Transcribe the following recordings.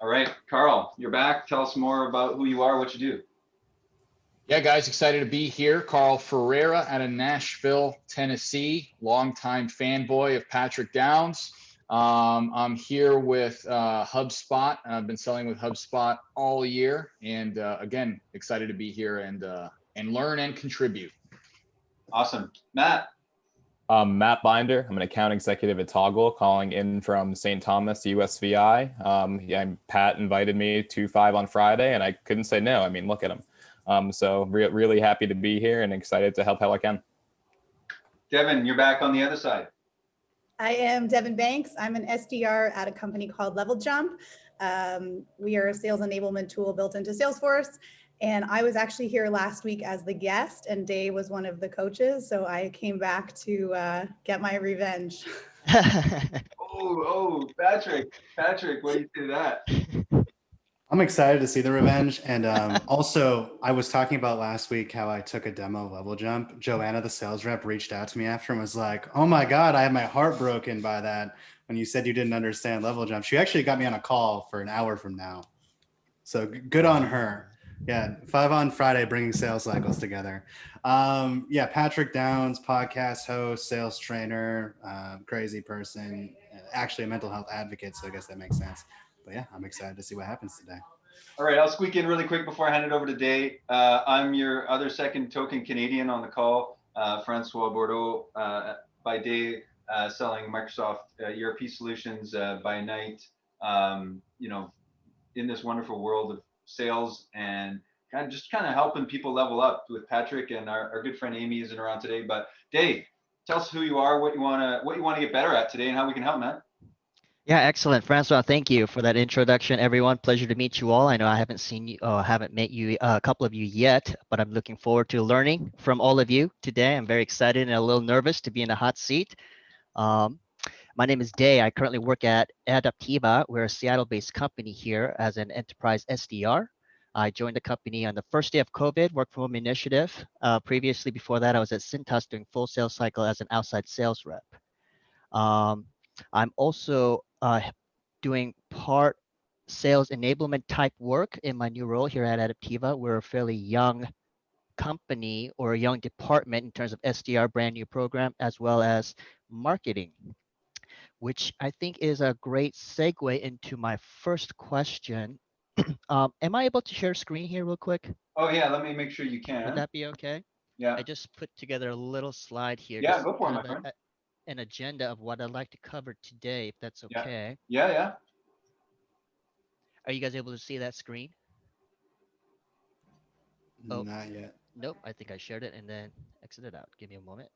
All right, Carl, you're back. Tell us more about who you are, what you do. Yeah, guys, excited to be here. Carl Ferreira out of Nashville, Tennessee, longtime fanboy of Patrick Downs. I'm here with HubSpot. I've been selling with HubSpot all year, and again, excited to be here and learn and contribute. Awesome, Matt. Matt Binder. I'm an account executive at Toggle, calling in from St. Thomas, USVI. Pat invited me to 5 on Friday, and I couldn't say no. I mean, look at him. So really happy to be here and excited to help how I can. Devin, you're back on the other side. I am Devin Banks. I'm an SDR at a company called Level Jump. We are a sales enablement tool built into Salesforce. And I was actually here last week as the guest, and Dave was one of the coaches. So I came back to get my revenge. Patrick, what do you say to that? I'm excited to see the revenge. And also, I was talking about last week how I took a demo of Level Jump. Joanna, the sales rep, reached out to me after and was like, oh my God, I had my heart broken by that when you said you didn't understand Level Jump. She actually got me on a call for an hour from now. So good on her. Yeah, 5 on Friday, bringing sales cycles together. Patrick Downs, podcast host, sales trainer, crazy person, actually a mental health advocate. So I guess that makes sense. But yeah, I'm excited to see what happens today. All right, I'll squeak in really quick before I hand it over to Dave. I'm your other second token Canadian on the call, Francois Bordeaux by day, selling Microsoft ERP solutions by night. In this wonderful world of sales and kind of helping people level up with Patrick, and our good friend Amy isn't around today. But Dave, tell us who you are, what you want to get better at today, and how we can help, man. Yeah, excellent, Francois. Thank you for that introduction, everyone. Pleasure to meet you all. I know I haven't seen you, haven't met you, a couple of you yet, but I'm looking forward to learning from all of you today. I'm very excited and a little nervous to be in the hot seat. My name is Day. I currently work at Adaptiva. We're a Seattle-based company here as an enterprise SDR. I joined the company on the first day of COVID, work from home initiative. Previously, before that, I was at Cintas doing full sales cycle as an outside sales rep. I'm also doing part sales enablement type work in my new role here at Adaptiva. We're a fairly young company or a young department in terms of SDR, brand new program, as well as marketing, which I think is a great segue into my first question. Am I able to share screen here real quick? Oh yeah, let me make sure you can. Would that be okay? Yeah. I just put together a little slide here. Yeah, go for it, my friend. An agenda of what I'd like to cover today, if that's okay. Yeah. Are you guys able to see that screen? Oh, not yet. Nope, I think I shared it and then exited out. Give me a moment.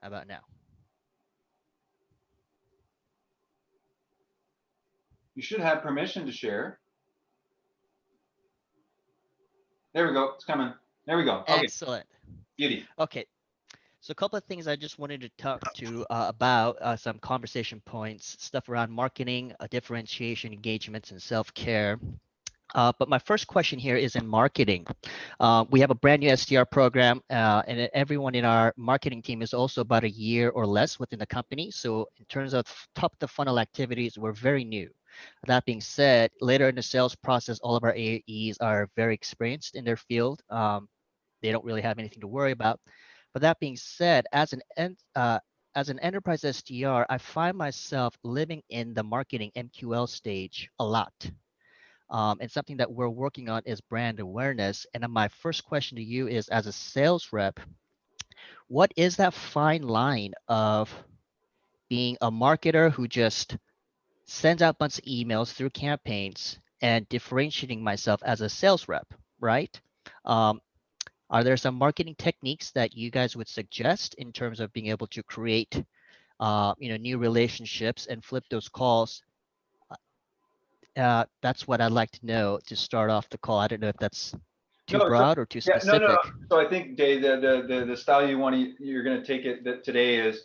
How about now? You should have permission to share. There we go. It's coming. There we go. Okay. Excellent. Beauty. Okay. So a couple of things I just wanted to talk to about some conversation points, stuff around marketing, differentiation, engagements, and self-care. But my first question here is in marketing. We have a brand new SDR program, and everyone in our marketing team is also about a year or less within the company. So in terms of top of the funnel activities, we're very new. That being said, later in the sales process, all of our AEs are very experienced in their field. They don't really have anything to worry about. But that being said, as an enterprise SDR, I find myself living in the marketing MQL stage a lot. And something that we're working on is brand awareness. And then my first question to you is, as a sales rep, what is that fine line of being a marketer who just sends out a bunch of emails through campaigns and differentiating myself as a sales rep, right? Are there some marketing techniques that you guys would suggest in terms of being able to create, new relationships and flip those calls? That's what I'd like to know to start off the call. I don't know if that's too broad or too specific. No. So I think, Dave, the style you're going to take it today is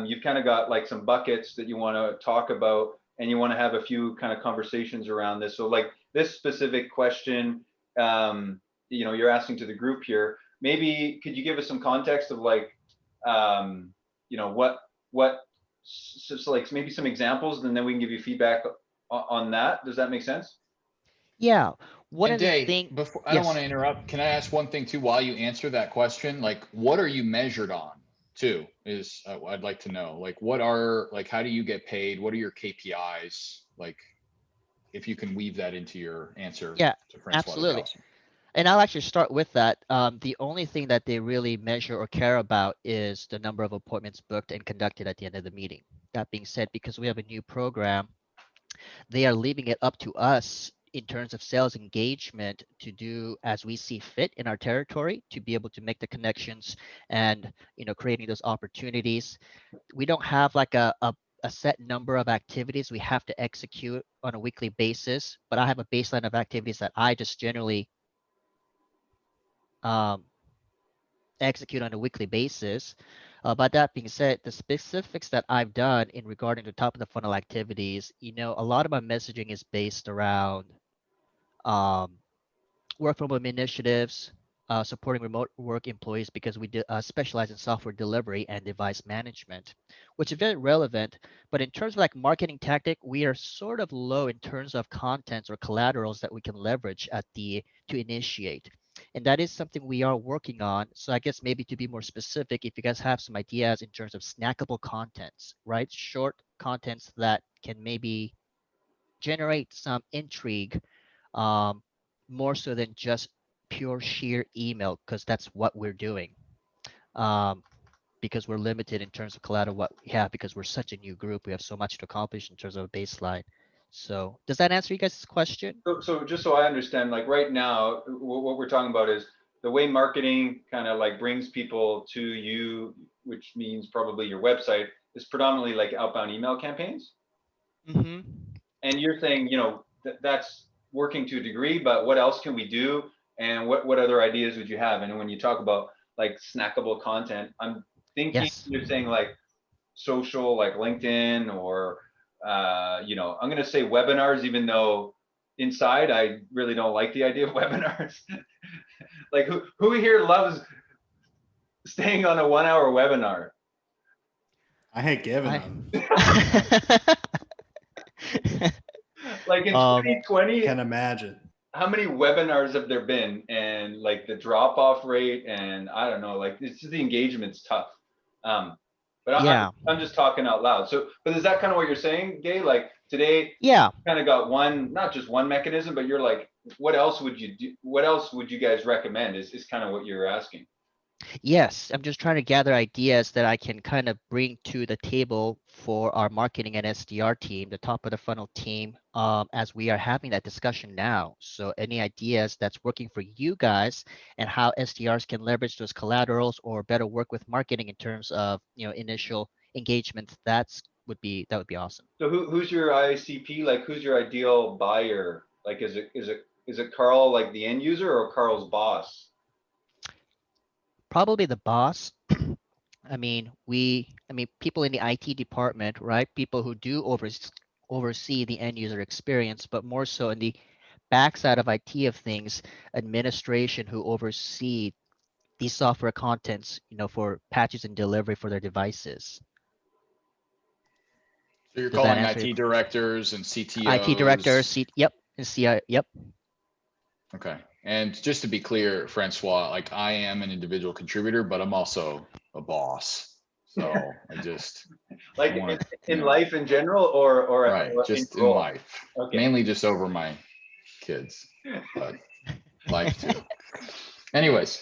you've kind of got like some buckets that you want to talk about, and you want to have a few kind of conversations around this. So like this specific question, you're asking to the group here. Maybe could you give us some context of like, what so like maybe some examples, and then we can give you feedback on that. Does that make sense? Yeah. One And of the Dave, things, before I don't want to interrupt, can I ask one thing too while you answer that question? Like, what are you measured on too? Is I'd like to know. Like, how do you get paid? What are your KPIs? Like, if you can weave that into your answer yeah, to Francois, that'd be absolutely. awesome. And I'll actually start with that. The only thing that they really measure or care about is the number of appointments booked and conducted at the end of the meeting. That being said, because we have a new program, they are leaving it up to us in terms of sales engagement to do as we see fit in our territory to be able to make the connections and creating those opportunities. We don't have like a set number of activities we have to execute on a weekly basis, but I have a baseline of activities that I just generally um, execute on a weekly basis. But that being said, the specifics that I've done in regarding to top of the funnel activities, a lot of my messaging is based around um, work from home initiatives, supporting remote work employees because we specialize in software delivery and device management, which is very relevant. But in terms of like marketing tactic, we are sort of low in terms of contents or collaterals that we can leverage to initiate. And that is something we are working on. So I guess maybe to be more specific, if you guys have some ideas in terms of snackable contents, right? Short contents that can maybe generate some intrigue, um, more so than just pure sheer email, because that's what we're doing. Um, because we're limited in terms of collateral what we have, because we're such a new group, we have so much to accomplish in terms of a baseline. So does that answer you guys' question? So just so I understand, like right now, what we're talking about is the way marketing kind of like brings people to you, which means probably your website, is predominantly like outbound email campaigns. Mm-hmm. And you're saying, that's working to a degree, but what else can we do? And what other ideas would you have? And when you talk about like snackable content, I'm thinking Yes. you're saying like social, like LinkedIn, or I'm going to say webinars, even though inside I really don't like the idea of webinars. Like who here loves staying on a 1 hour webinar? I hate giving I them. Like in Um, 2020, Can't imagine. how many webinars have there been? And like the drop off rate, and I don't know, like it's just the engagement's tough. But yeah. I'm just talking out loud. So, but is that kind of what you're saying, Gay? Like today, Yeah. kind of got one, not just one mechanism, but you're like, what else would you do? What else would you guys recommend? Is kind of what you're asking. Yes, I'm just trying to gather ideas that I can kind of bring to the table for our marketing and SDR team, the top of the funnel team, as we are having that discussion now. So any ideas that's working for you guys and how SDRs can leverage those collaterals or better work with marketing in terms of, initial engagements, that would be awesome. So who's your ICP? Like who's your ideal buyer? Like is it Carl, like the end user, or Carl's boss? Probably the boss. People in the IT department, right? People who do oversee the end user experience, but more so in the backside of IT of things, administration who oversee these software contents, for patches and delivery for their devices. So you're Does that calling answer IT directors and IT director, CTOs. yep, and CI, yep. Okay. And just to be clear, Francois, like I am an individual contributor, but I'm also a boss. So I just Like want to, in life in general, or right, in just in role? life, Okay. mainly just over my kids, but life too. Anyways,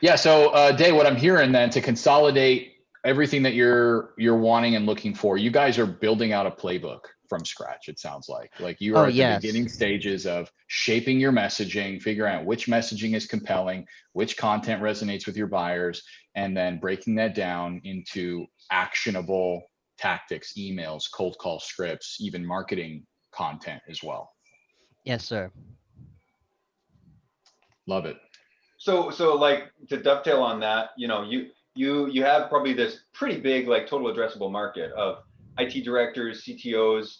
yeah. So Dave, what I'm hearing then to consolidate everything that you're wanting and looking for, you guys are building out a playbook from scratch. It sounds like you are Oh, at the yes. beginning stages of shaping your messaging, figuring out which messaging is compelling, which content resonates with your buyers, and then breaking that down into actionable tactics, emails, cold call scripts, even marketing content as well. Yes, sir. Love it. So like to dovetail on that, you have probably this pretty big like total addressable market of IT directors, CTOs.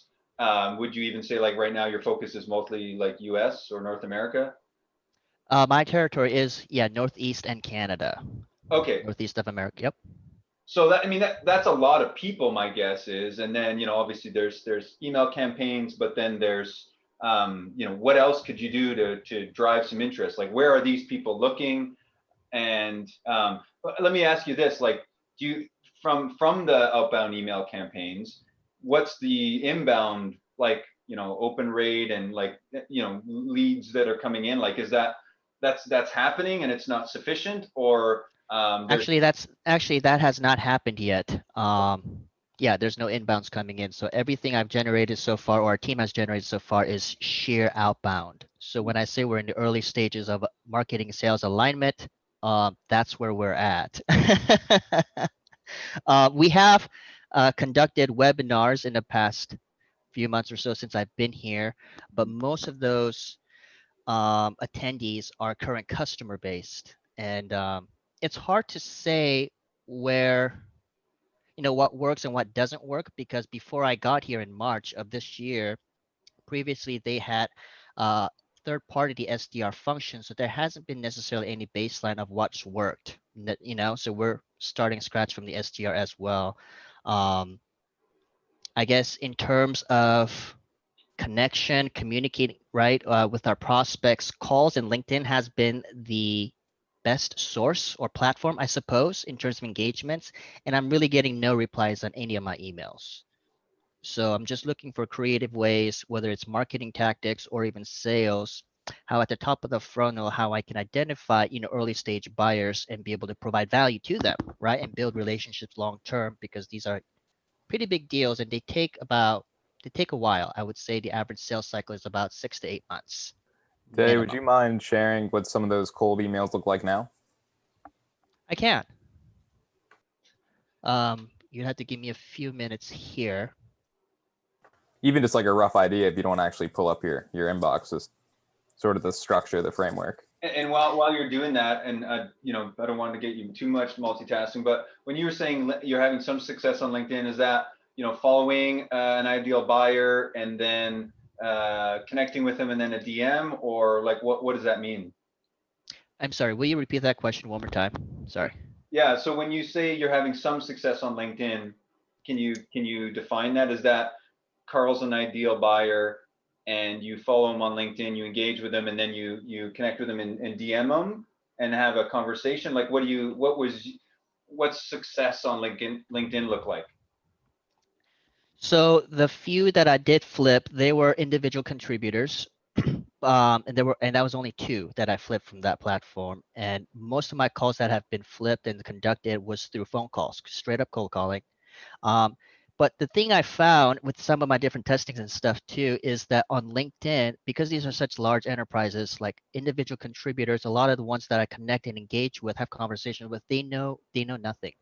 Would you even say like right now your focus is mostly like US or North America? My territory is, Northeast and Canada. Okay. Northeast of America, yep. So that, I mean, that's a lot of people, my guess is, and then, you know, obviously there's email campaigns, but then there's, you know, what else could you do to drive some interest? Like, where are these people looking? And let me ask you this, like, do you, from the outbound email campaigns, what's the inbound, like, you know, open rate and like, you know, leads that are coming in? Like, is that's happening and it's not sufficient, or there's Actually, that has not happened yet. Yeah, there's no inbounds coming in. So everything I've generated so far, or our team has generated so far, is sheer outbound. So when I say we're in the early stages of marketing sales alignment, that's where we're at. We have conducted webinars in the past few months or so since I've been here, but most of those attendees are current customer based, and it's hard to say where, you know, what works and what doesn't work, because before I got here in March of this year, previously they had third party SDR function, so there hasn't been necessarily any baseline of what's worked, you know, so we're starting scratch from the SDR as well. I guess in terms of connection, communicating, right, with our prospects, calls and LinkedIn has been the best source or platform, I suppose, in terms of engagements. And I'm really getting no replies on any of my emails. So I'm just looking for creative ways, whether it's marketing tactics or even sales, how at the top of the funnel, how I can identify, you know, early stage buyers and be able to provide value to them, right, and build relationships long term, because these are pretty big deals and they take a while. I would say the average sales cycle is about 6 to 8 months Jay, would minimum. you mind sharing what some of those cold emails look like now? I can. You have to give me a few minutes here. Even just like a rough idea if you don't actually pull up your inbox, just sort of the structure, the framework. And while you're doing that, and you know, I don't want to get you too much multitasking, but when you were saying you're having some success on LinkedIn, is that, you know, following an ideal buyer and then connecting with them and then a DM, or like what does that mean? I'm sorry, will you repeat that question one more time? Sorry. Yeah, so when you say you're having some success on LinkedIn, can you define that? Is that Carl's an ideal buyer and you follow him on LinkedIn, you engage with him, and then you connect with him and DM him and have a conversation? Like, what's success on LinkedIn look like? So the few that I did flip, they were individual contributors. And that was only 2 that I flipped from that platform. And most of my calls that have been flipped and conducted was through phone calls, straight up cold calling. But the thing I found with some of my different testings and stuff too is that on LinkedIn, because these are such large enterprises, like individual contributors, a lot of the ones that I connect and engage with, have conversations with, they know nothing.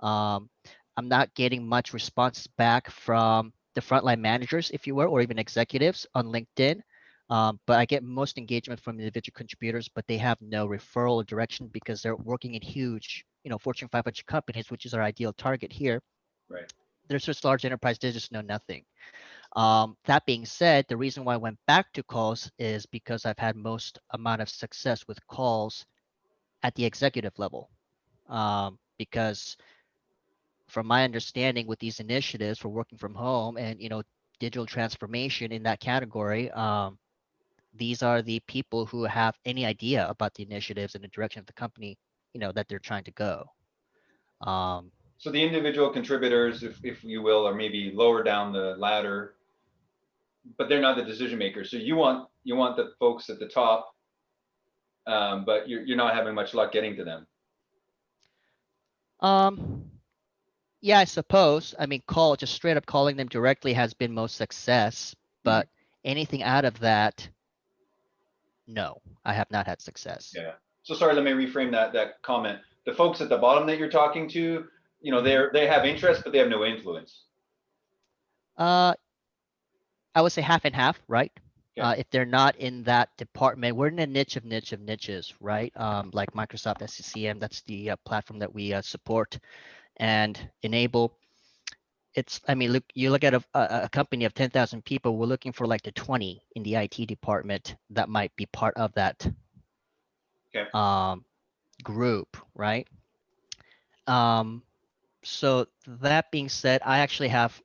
Um, I'm not getting much response back from the frontline managers, if you will, or even executives on LinkedIn. But I get most engagement from individual contributors, but they have no referral or direction because they're working in huge, you know, Fortune 500 companies, which is our ideal target here. Right. They're such large enterprise, they just know nothing. That being said, the reason why I went back to calls is because I've had most amount of success with calls at the executive level. Because from my understanding with these initiatives for working from home and, you know, digital transformation in that category, these are the people who have any idea about the initiatives and the direction of the company, you know, that they're trying to go. So the individual contributors, if you will, are maybe lower down the ladder, but they're not the decision makers. So you want the folks at the top, but you're not having much luck getting to them. Yeah, I suppose. I mean, just straight up calling them directly has been most success, but anything out of that, no, I have not had success. Yeah. So sorry, let me reframe that comment. The folks at the bottom that you're talking to, you know, they have interest, but they have no influence. I would say half and half, right? Okay. If they're not in that department, we're in a niche of niches, right? Like Microsoft SCCM, that's the platform that we support and enable. I mean, you look at a company of 10,000 people, we're looking for like the 20 in the IT department that might be part of that Okay. group, right? So that being said, I actually have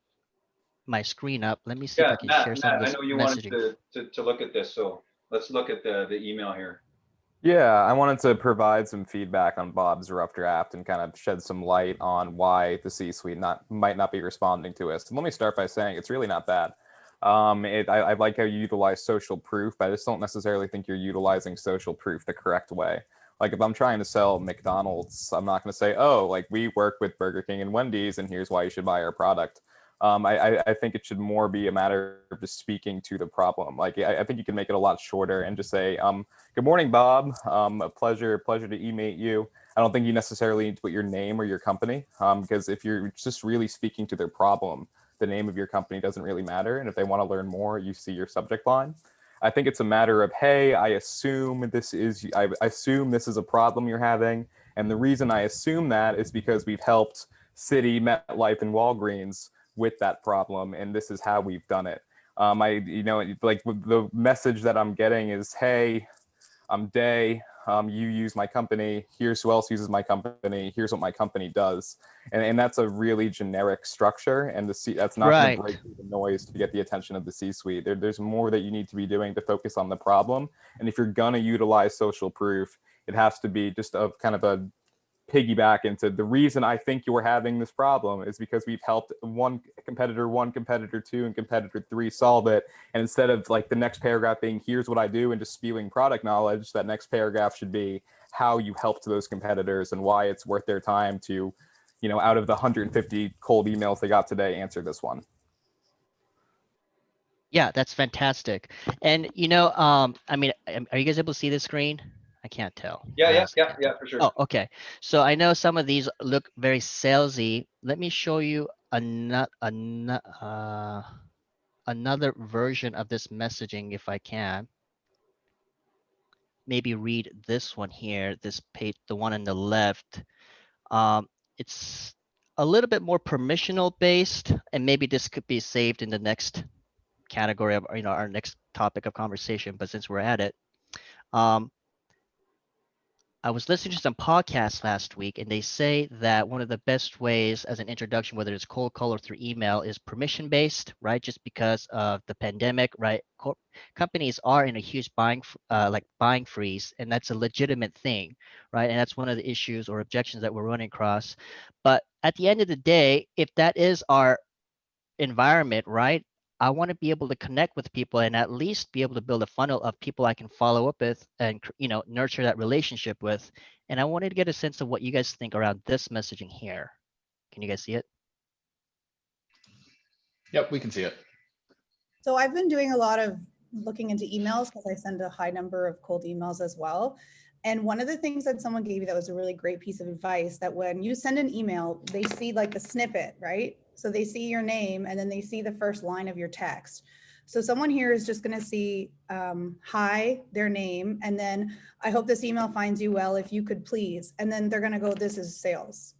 my screen up. Let me see if Yeah, I can share some of I this know you wanted messaging. to look at this, so let's look at the email here. Yeah, I wanted to provide some feedback on Bob's rough draft and kind of shed some light on why the C-suite might not be responding to us. And let me start by saying it's really not bad. I like how you utilize social proof, but I just don't necessarily think you're utilizing social proof the correct way. Like if I'm trying to sell McDonald's, I'm not going to say, oh, like we work with Burger King and Wendy's, and here's why you should buy our product. I think it should more be a matter of just speaking to the problem. Like I think you can make it a lot shorter and just say, good morning, Bob. A pleasure to email you. I don't think you necessarily need to put your name or your company, because if you're just really speaking to their problem, the name of your company doesn't really matter. And if they want to learn more, you see your subject line. I think it's a matter of, hey, I assume this is a problem you're having, and the reason I assume that is because we've helped Citi, MetLife, and Walgreens with that problem, and this is how we've done it. Like the message that I'm getting is, hey, I'm Day. You use my company. Here's who else uses my company. Here's what my company does. And that's a really generic structure. And that's not going to Right. break through the noise to get the attention of the C-suite. There's more that you need to be doing to focus on the problem. And if you're going to utilize social proof, it has to be just a kind of a piggyback into the reason I think you're having this problem is because we've helped competitor 2, and competitor 3 solve it. And instead of like the next paragraph being, here's what I do, and just spewing product knowledge, that next paragraph should be how you helped those competitors and why it's worth their time to, out of the 150 cold emails they got today, answer this one. Yeah, that's fantastic. And I mean, are you guys able to see the screen? I can't tell. Yeah, I yeah, honestly yeah, can't yeah, tell. for sure. Oh, okay. So I know some of these look very salesy. Let me show you another version of this messaging if I can. Maybe read this one here, this page, the one on the left. It's a little bit more permissional based, and maybe this could be saved in the next category of our next topic of conversation. But since we're at it, I was listening to some podcasts last week, and they say that one of the best ways as an introduction, whether it's cold call or through email, is permission based, right? Just because of the pandemic, right? Companies are in a huge buying freeze, and that's a legitimate thing, right? And that's one of the issues or objections that we're running across. But at the end of the day, if that is our environment, right? I want to be able to connect with people and at least be able to build a funnel of people I can follow up with and nurture that relationship with. And I wanted to get a sense of what you guys think around this messaging here. Can you guys see it? Yep, we can see it. So I've been doing a lot of looking into emails because I send a high number of cold emails as well. And one of the things that someone gave me that was a really great piece of advice, that when you send an email, they see like the snippet, right? So they see your name and then they see the first line of your text. So someone here is just going to see hi, their name, and then I hope this email finds you well, if you could please. And then they're going to go, this is sales.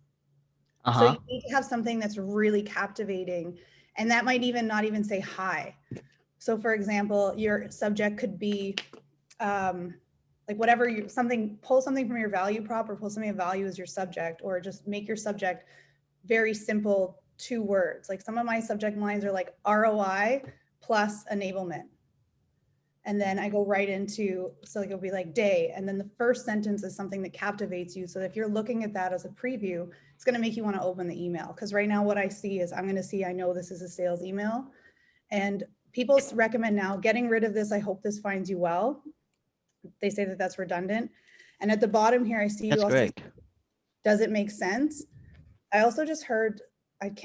So you need to have something that's really captivating. And that might even not even say hi. So for example, your subject could be like whatever pull something from your value prop or pull something of value as your subject, or just make your subject very simple, 2 words. Like some of my subject lines are like ROI plus enablement. And then I go right into, so it'll be like day. And then the first sentence is something that captivates you. So if you're looking at that as a preview, it's going to make you want to open the email. Because right now what I see is I know this is a sales email. And people recommend now getting rid of this. I hope this finds you well. They say that that's redundant. And at the bottom here, I see That's you also, great. does it make sense? I also just heard,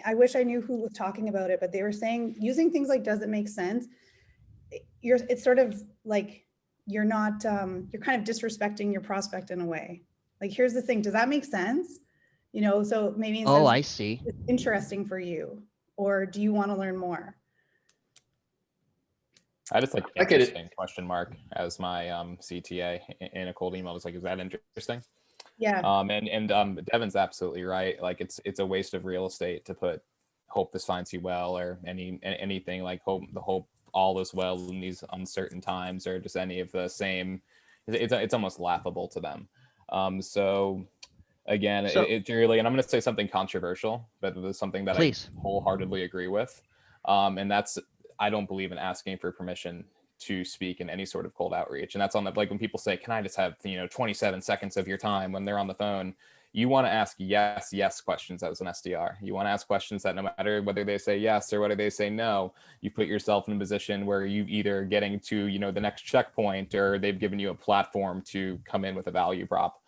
I wish I knew who was talking about it, but they were saying using things like, does it make sense? It's sort of like, you're not, you're kind of disrespecting your prospect in a way. Like, here's the thing, does that make sense? So maybe instead Oh, of I see. it's interesting for you, or do you want to learn more? I just like I get it. interesting question mark as my CTA in a cold email. It's like, is that interesting? Yeah. And Devin's absolutely right. Like it's a waste of real estate to put hope this finds you well or anything like hope all is well in these uncertain times, or just any of the same. It's almost laughable to them. So Again, So it's really, and I'm going to say something controversial, but it is something that please. I wholeheartedly agree with. And that's, I don't believe in asking for permission to speak in any sort of cold outreach. And that's on the, like when people say, can I just have, 27 seconds of your time when they're on the phone? You want to ask yes questions as an SDR. You want to ask questions that no matter whether they say yes or whether they say no, you put yourself in a position where you either getting to, the next checkpoint, or they've given you a platform to come in with a value prop.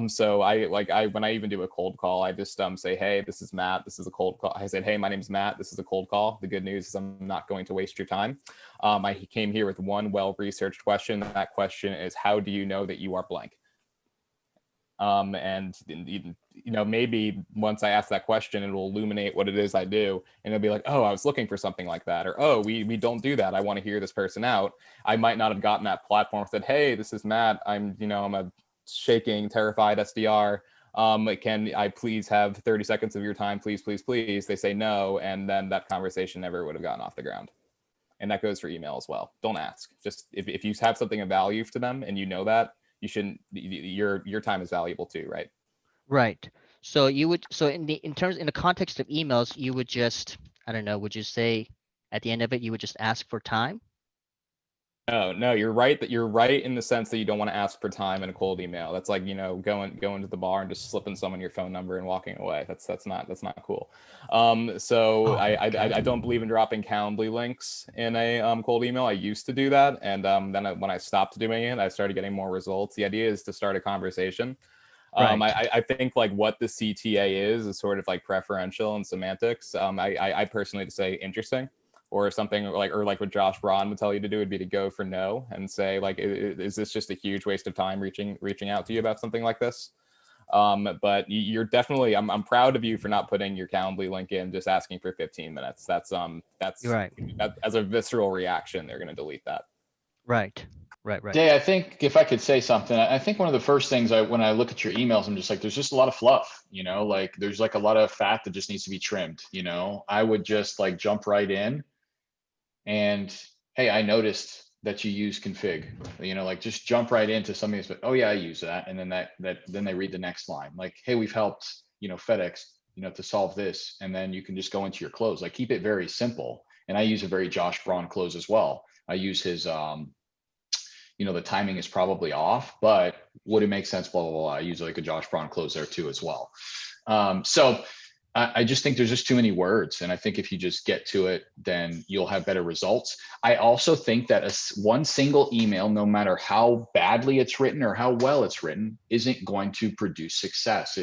So when I even do a cold call, I just say, hey, this is Matt. This is a cold call. I said, hey, my name's Matt. This is a cold call. The good news is I'm not going to waste your time. I came here with one well-researched question. That question is, how do you know that you are blank? And maybe once I ask that question, it will illuminate what it is I do, and it'll be like, oh, I was looking for something like that, or oh, we don't do that. I want to hear this person out. I might not have gotten that platform. Said, hey, this is Matt. I'm a shaking, terrified SDR. Can I please have 30 seconds of your time, please, please, please? They say no, and then that conversation never would have gotten off the ground. And that goes for email as well. Don't ask. Just if you have something of value to them and you know that, you shouldn't. Your time is valuable too, right? Right. So you would, so in the context of emails, you would just, I don't know, would you say at the end of it, you would just ask for time? No, you're right that you're right in the sense that you don't want to ask for time in a cold email. That's like, going to the bar and just slipping someone your phone number and walking away. That's not cool. So I don't believe in dropping Calendly links in a cold email. I used to do that, and then when I stopped doing it, I started getting more results. The idea is to start a conversation. Right. I think like what the CTA is sort of like preferential and semantics. I personally to say interesting, or something like, or like what Josh Braun would tell you to do would be to go for no and say like, is this just a huge waste of time reaching out to you about something like this? But you're definitely, I'm proud of you for not putting your Calendly link in, just asking for 15 minutes. That's You're right. that as a visceral reaction, they're going to delete that. Right. Jay, I think if I could say something, I think one of the first things when I look at your emails, I'm just like, there's just a lot of fluff, like there's like a lot of fat that just needs to be trimmed. I would just like jump right in and, hey, I noticed that you use config, like just jump right into something that's, oh yeah, I use that. And then then they read the next line, like, hey, we've helped, FedEx, to solve this. And then you can just go into your close, like keep it very simple. And I use a very Josh Braun close as well. I use his, the timing is probably off, but would it make sense? Blah, blah, blah. I use like a Josh Braun close there too as well. So I just think there's just too many words. And I think if you just get to it, then you'll have better results. I also think that one single email, no matter how badly it's written or how well it's written, isn't going to produce success.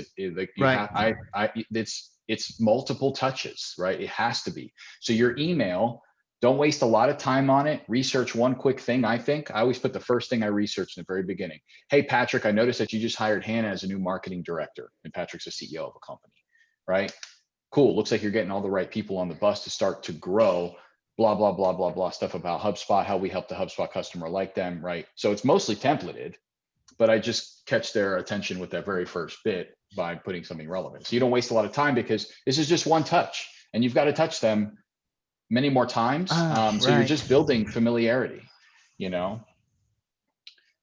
It's multiple touches, right? It has to be. So your email, don't waste a lot of time on it. Research one quick thing. I always put the first thing I researched in the very beginning. Hey, Patrick, I noticed that you just hired Hannah as a new marketing director, and Patrick's a CEO of a company, right? Cool. Looks like you're getting all the right people on the bus to start to grow, blah, blah, blah, blah, blah, stuff about HubSpot, how we help the HubSpot customer like them, right? So it's mostly templated, but I just catch their attention with that very first bit by putting something relevant. So you don't waste a lot of time because this is just one touch and you've got to touch them many more times. So you're just building familiarity,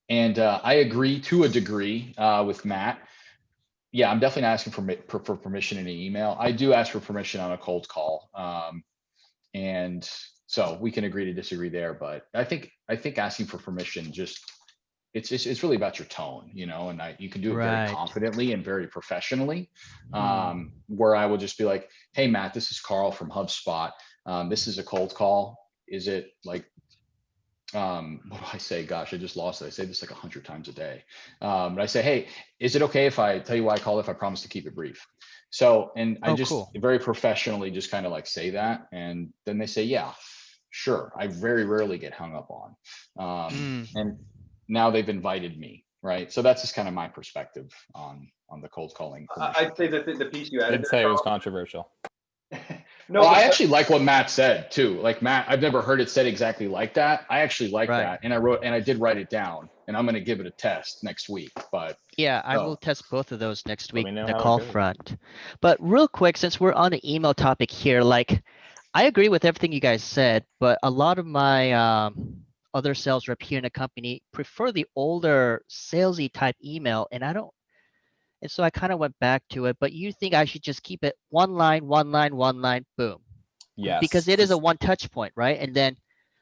and I agree to a degree with Matt. Yeah, I'm definitely not asking for permission in an email. I do ask for permission on a cold call. And so we can agree to disagree there, but I think asking for permission, it's really about your tone, and you can do it very confidently and very professionally, where I will just be like, hey, Matt, this is Carl from HubSpot. This is a cold call. Is it like, what do I say? Gosh, I just lost it. I say this like 100 times a day. But I say, hey, is it okay if I tell you why I called if I promise to keep it brief? So, and I very professionally just kind of like say that. And then they say, yeah, sure. I very rarely get hung up on. And now they've invited me, right? So that's just kind of my perspective on the cold calling. I'd say that the piece you added. I'd say it was controversial. No, well, I actually like what Matt said too. Like Matt, I've never heard it said exactly like that. I actually like that, and I did write it down, and I'm going to give it a test next week. But yeah, I will test both of those next week. Let me know The how it call goes. front. But real quick, since we're on the email topic here, like I agree with everything you guys said, but a lot of my other sales rep here in the company prefer the older salesy type email, and And so I kind of went back to it, but you think I should just keep it one line, boom. Because Yes. it is a Just one touch point, right? And then,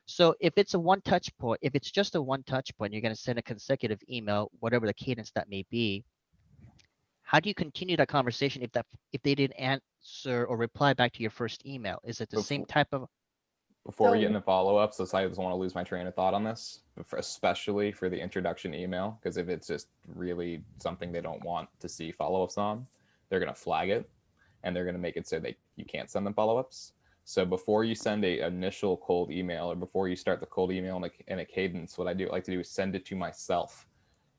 so if it's a one touch point, if it's just a one touch point, you're going to send a consecutive email, whatever the cadence that may be. How do you continue that conversation if they didn't answer or reply back to your first email? Is it the same type of? before we get So- into follow-ups, so I just want to lose my train of thought on this, especially for the introduction email, because if it's just really something they don't want to see follow-ups on, they're going to flag it, and they're going to make it so that you can't send them follow-ups. So before you send a initial cold email, or before you start the cold email in a cadence, what I like to do is send it to myself,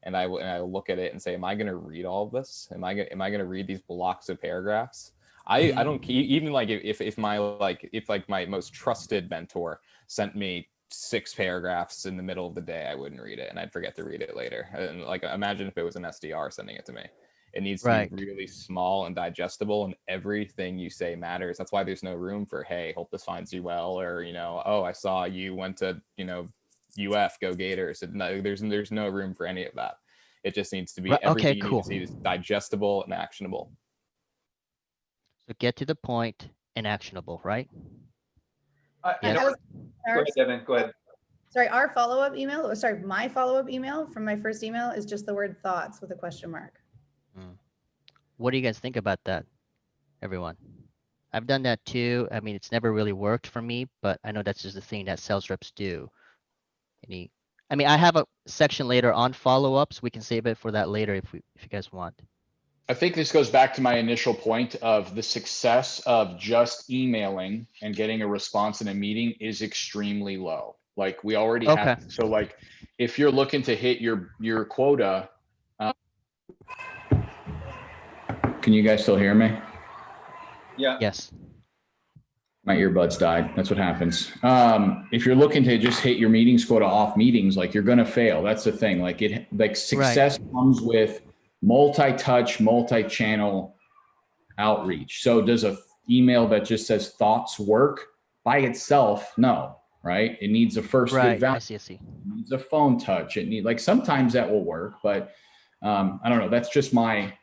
and I look at it and say, am I going to read all of this? Am I going to read these blocks of paragraphs? I don't even like if my most trusted mentor sent me 6 paragraphs in the middle of the day, I wouldn't read it, and I'd forget to read it later. And like, imagine if it was an SDR sending it to me. It needs to Right. be really small and digestible, and everything you say matters. That's why there's no room for, hey, hope this finds you well, or oh, I saw you went to UF, go Gators. There's no room for any of that. It just needs to be Right, okay, everything you need cool. to see is digestible and actionable. So get to the point and actionable, right? That was Go ahead, Devin, go ahead. Sorry, our follow-up email, or sorry, my follow-up email from my first email is just the word thoughts with a question mark. What do you guys think about that, everyone? I've done that too. I mean, it's never really worked for me, but I know that's just the thing that sales reps do. I have a section later on follow-ups. We can save it for that later if you guys want. I think this goes back to my initial point of the success of just emailing and getting a response in a meeting is extremely low. Like we already Okay. have. So like if you're looking to hit your quota. Can you guys still hear me? Yeah. Yes. My earbuds died. That's what happens. If you're looking to just hit your meetings quota off meetings, like you're going to fail. That's the thing. Like success comes with multi-touch, multi-channel outreach. So does a email that just says thoughts work by itself? No, right? It needs a first good value. I see. It needs a phone touch. It needs, like, sometimes that will work, but I don't know. That's just my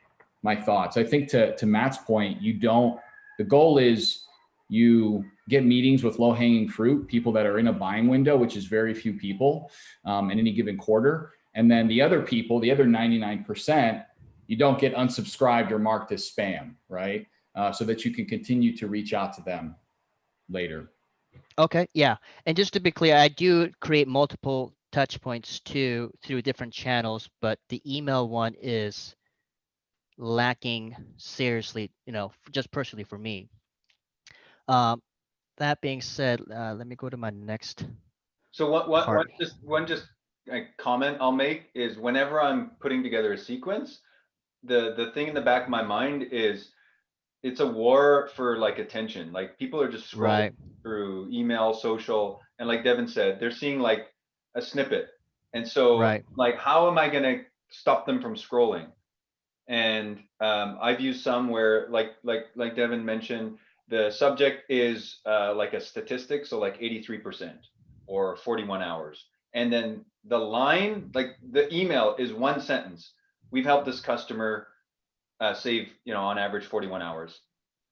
thoughts. I think to Matt's point, the goal is you get meetings with low hanging fruit, people that are in a buying window, which is very few people in any given quarter. And then the other people, the other 99%, you don't get unsubscribed or marked as spam, right? So that you can continue to reach out to them later. Okay, yeah. And just to be clear, I do create multiple touch points too through different channels, but the email one is lacking seriously, just personally for me. That being said, let me go to my next. So one comment I'll make is whenever I'm putting together a sequence, the thing in the back of my mind is it's a war for like attention. Like people are just scrolling through email, social, and like Devin said, they're seeing like a snippet. And so like, how am I going to stop them from scrolling? And I've used some where like Devin mentioned, the subject is like a statistic, so like 83% or 41 hours. And then the line, like the email is one sentence. We've helped this customer save, on average 41 hours.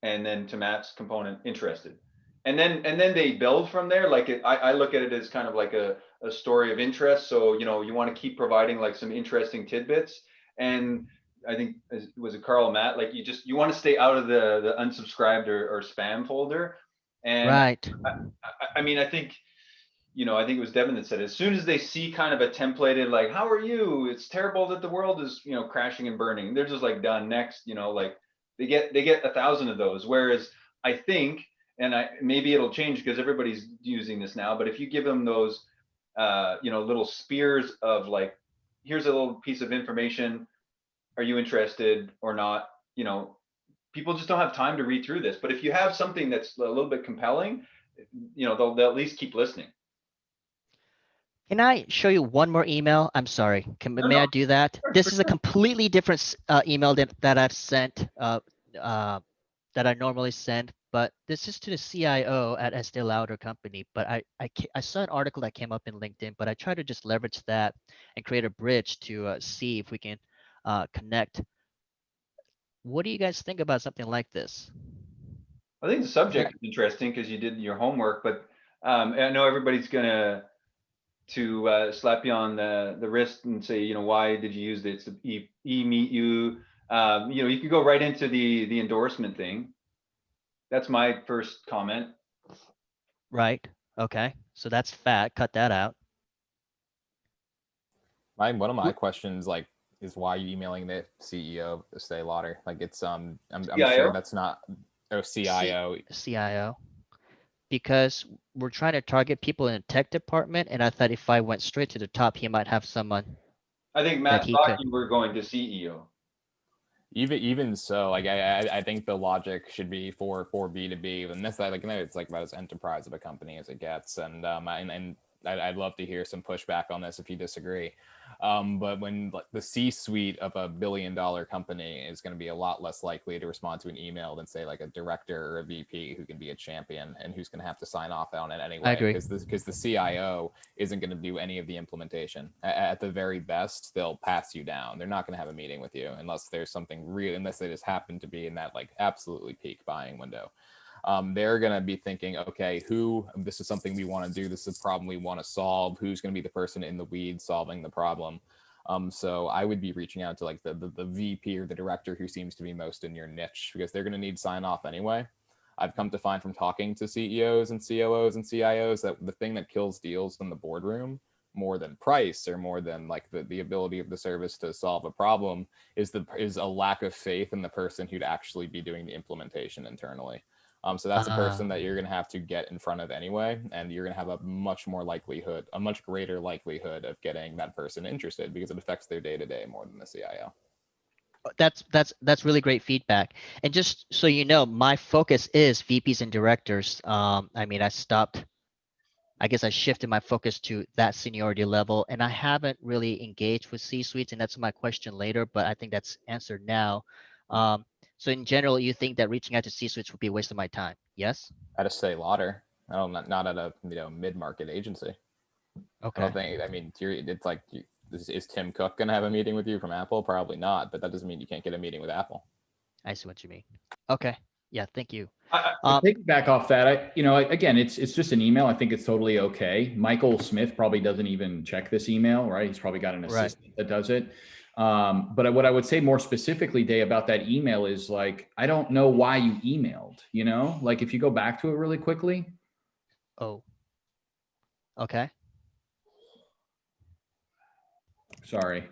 And then to Matt's component, interested. And then they build from there. Like I look at it as kind of like a story of interest. So, you want to keep providing like some interesting tidbits. And I think, was it Carl, Matt? Like you want to stay out of the unsubscribed or spam folder. And I mean, I think it was Devin that said, as soon as they see kind of a templated, like, how are you? It's terrible that the world is, crashing and burning. They're just like done next, like they get 1,000 of those. Whereas I think, and maybe it'll change because everybody's using this now, but if you give them those, little spears of like, here's a little piece of information. Are you interested or not? People just don't have time to read through this. But if you have something that's a little bit compelling, they'll at least keep listening. Can I show you one more email? I'm sorry. May I do that? This is a completely different email that I've sent, that I normally send, but this is to the CIO at Estee Lauder company. But I saw an article that came up in LinkedIn, but I tried to just leverage that and create a bridge to see if we can connect What do you guys think about something like this? I think the subject is interesting because you did your homework, but I know everybody's gonna slap you on the wrist and say, why did you use this? Meet you. You could go right into the endorsement thing. That's my first comment. Right. Okay. So that's fat. Cut that out. One of my questions is why are you emailing the CEO of Estee Lauder? Like it's I'm sure that's not CIO. CIO. Because we're trying to target people in the tech department, and I thought if I went straight to the top, he might have someone. I think Matt thought you were going to CEO. Even so, like I think the logic should be for B2B, and that's it's like about as enterprise of a company as it gets, and I'd love to hear some pushback on this if you disagree. But when the C-suite of $1 billion company is going to be a lot less likely to respond to an email than say like a director or a VP who can be a champion and who's going to have to sign off on it anyway. I agree. Because the CIO isn't going to do any of the implementation. At the very best, they'll pass you down. They're not going to have a meeting with you unless there's something real, unless they just happen to be in that like absolutely peak buying window. They're going to be thinking, okay, this is something we want to do. This is a problem we want to solve. Who's going to be the person in the weeds solving the problem? So I would be reaching out to like the VP or the director who seems to be most in your niche, because they're going to need sign off anyway. I've come to find from talking to CEOs and COOs and CIOs that the thing that kills deals in the boardroom more than price or more than like the ability of the service to solve a problem is a lack of faith in the person who'd actually be doing the implementation internally. So that's a person that you're going to have to get in front of anyway, and you're going to have a much greater likelihood of getting that person interested because it affects their day-to-day more than the CIO. That's really great feedback. And just so you know, my focus is VPs and directors. I guess I shifted my focus to that seniority level, and I haven't really engaged with C-suites, and that's my question later, but I think that's answered now. So in general, you think that reaching out to C-suites would be a waste of my time? Yes? At Estee Lauder, not at a mid-market agency. Okay. I don't think. I mean, it's like, is Tim Cook going to have a meeting with you from Apple? Probably not, but that doesn't mean you can't get a meeting with Apple. I see what you mean. Okay. Yeah. Thank you. Take back off that. Again, it's just an email. I think it's totally okay. Michael Smith probably doesn't even check this email, right? He's probably got an assistant that does it. But what I would say more specifically, Day, about that email is like, I don't know why you emailed, like if you go back to it really quickly. Oh, okay. Sorry.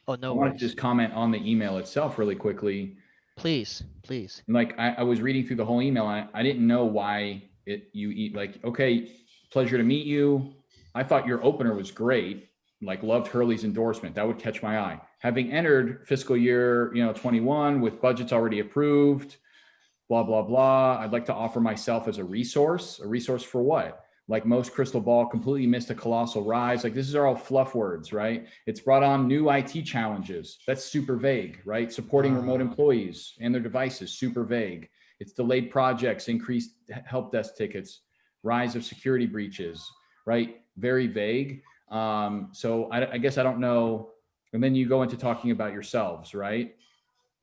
Oh, no I worries. want to just comment on the email itself really quickly. Please. Like I was reading through the whole email. I didn't know why okay, pleasure to meet you. I thought your opener was great. Like loved Hurley's endorsement. That would catch my eye. Having entered fiscal year, 21 with budgets already approved, blah, blah, blah. I'd like to offer myself as a resource for what? Like most crystal ball completely missed a colossal rise. Like this is all fluff words, right? It's brought on new IT challenges. That's super vague, right? Supporting remote employees and their devices, super vague. It's delayed projects, increased help desk tickets, rise of security breaches, right? Very vague. So I guess I don't know. And then you go into talking about yourselves, right?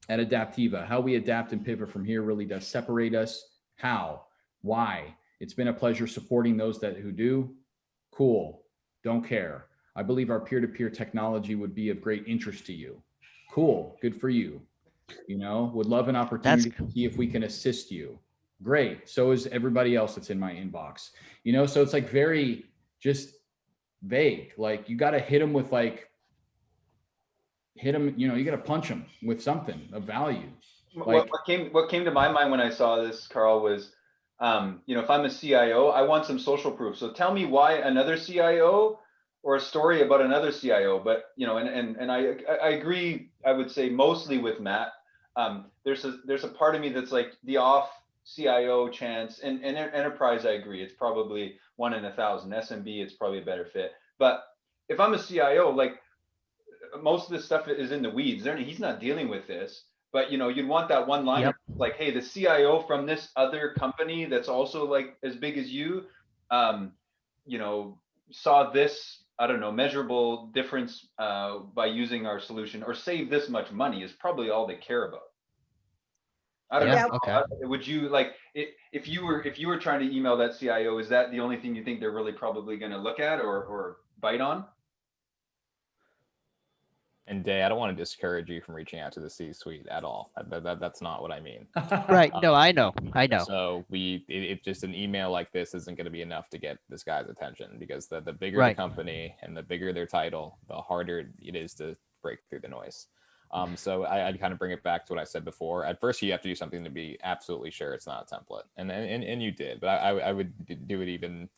At Adaptiva, how we adapt and pivot from here really does separate us. How? Why? It's been a pleasure supporting those who do. Cool. Don't care. I believe our peer-to-peer technology would be of great interest to you. Cool. Good for you. Would love an opportunity to see if we can assist you. Great. So is everybody else that's in my inbox. So it's like very just vague. Like you got to hit them with you got to punch them with something of value. What came to my mind when I saw this, Carl, was, if I'm a CIO, I want some social proof. So tell me why another CIO or a story about another CIO. But, and I agree, I would say mostly with Matt. There's a part of me that's like the off CIO chance, and enterprise, I agree. It's probably 1 in 1,000. SMB, it's probably a better fit. But if I'm a CIO, like most of this stuff is in the weeds. He's not dealing with this. But you'd want that one line like, hey, the CIO from this other company that's also like as big as you, saw this, I don't know, measurable difference by using our solution, or save this much money, is probably all they care about. I don't Yeah, know. okay. Would you like if you were trying to email that CIO, is that the only thing you think they're really probably going to look at or bite on? And Day, I don't want to discourage you from reaching out to the C-suite at all. That's not what I mean. Right. No, I know. I know. So if just an email like this isn't going to be enough to get this guy's attention, because the bigger the Right. company and the bigger their title, the harder it is to break through the noise. So I'd kind of bring it back to what I said before. At first, you have to do something to be absolutely sure it's not a template, and you did. But I would do it even,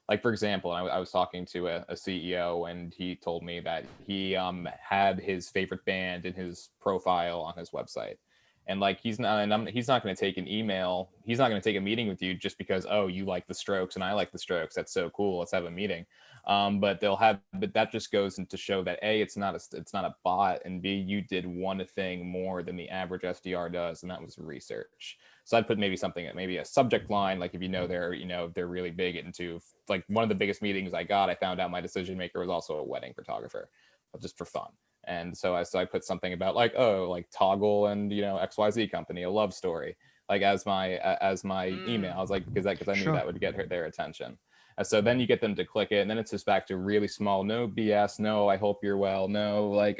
like, for example, I was talking to a CEO, and he told me that he had his favorite band in his profile on his website. And like he's not going to take an email. He's not going to take a meeting with you just because, oh, you like the Strokes and I like the Strokes. That's so cool. Let's have a meeting. But that just goes into show that A, it's not a bot, and B, you did one thing more than the average SDR does, and that was research. So I'd put maybe a subject line, like if they're really big into, like, one of the biggest meetings I found out my decision maker was also a wedding photographer, just for fun. And so I put something about, like, oh, like Toggle and XYZ company, a love story, like as my email. I was like, because I knew Sure. that would get their attention. And so then you get them to click it, and then it's just back to really small, no BS, no, I hope you're well, no, like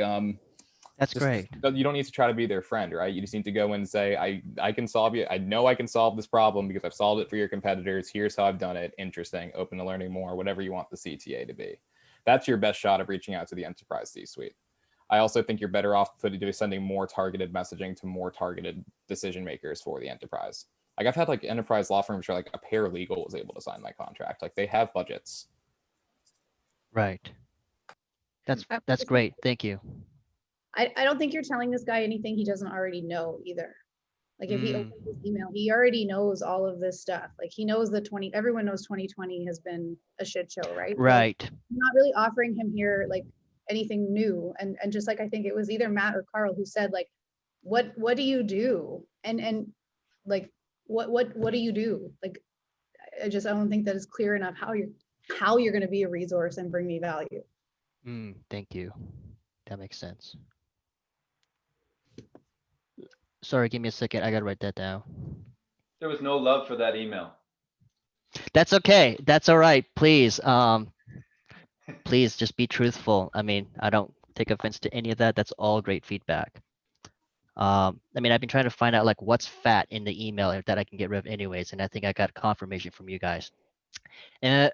That's great. you don't need to try to be their friend, right? You just need to go and say, I can solve you. I know I can solve this problem because I've solved it for your competitors. Here's how I've done it. Interesting, open to learning more, whatever you want the CTA to be. That's your best shot of reaching out to the enterprise C-suite. I also think you're better off sending more targeted messaging to more targeted decision makers for the enterprise. Like, I've had like enterprise law firms where like a paralegal was able to sign my contract. Like, they have budgets. Right. That's great. Thank you. I don't think you're telling this guy anything he doesn't already know either. Like, if he Mm. opens his email, he already knows all of this stuff. Like, he knows everyone knows 2020 has been a shit show, right? So, like, Right. I'm not really offering him here like anything new. And just like, I think it was either Matt or Carl who said, like, what do you do? And like, what do you do? Like, I don't think that is clear enough how you're going to be a resource and bring me value. Thank you. That makes sense. Sorry, give me a second. I gotta write that down. There was no love for that email. That's okay. That's all right. Please, please just be truthful. I mean, I don't take offense to any of that. That's all great feedback. I mean, I've been trying to find out like what's fat in the email that I can get rid of anyways, and I think I got confirmation from you guys. And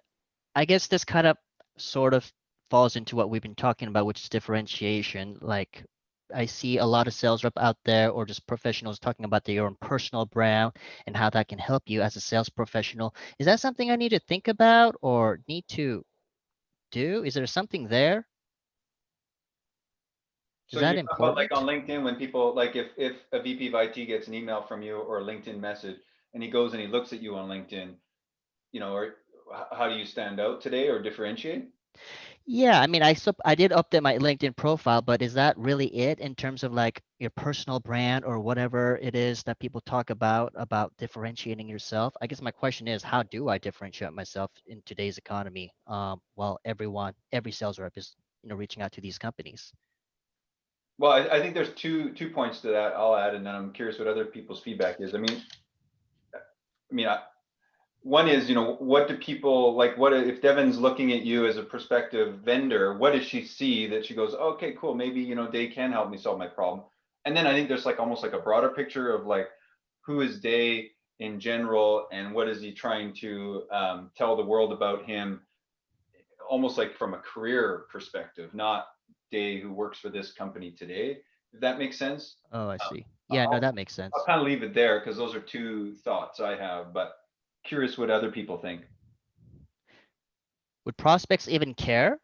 I guess this kind of sort of falls into what we've been talking about, which is differentiation. Like, I see a lot of sales rep out there or just professionals talking about their own personal brand and how that can help you as a sales professional. Is that something I need to think about or need to do? Is there something there? So Is that you're talking about like important? on LinkedIn, when people, like, if a VP of IT gets an email from you or a LinkedIn message, and he goes and he looks at you on LinkedIn, or how do you stand out today or differentiate? Yeah, I mean, I did update my LinkedIn profile, but is that really it in terms of like your personal brand or whatever it is that people talk about differentiating yourself? I guess my question is, how do I differentiate myself in today's economy? While every sales rep is, reaching out to these companies. Well, I think there's two points to that I'll add, and then I'm curious what other people's feedback is. I mean, one is, what do people like? What if Devin's looking at you as a prospective vendor? What does she see that she goes, okay, cool, maybe Day can help me solve my problem? And then I think there's like almost like a broader picture of like, who is Day in general, and what is he trying to tell the world about him, almost like from a career perspective, not Day who works for this company today. If that makes sense. Oh, I see. Yeah, no, that makes I'll sense. kind of leave it there because those are two thoughts I have, but curious what other people think. Would prospects even care?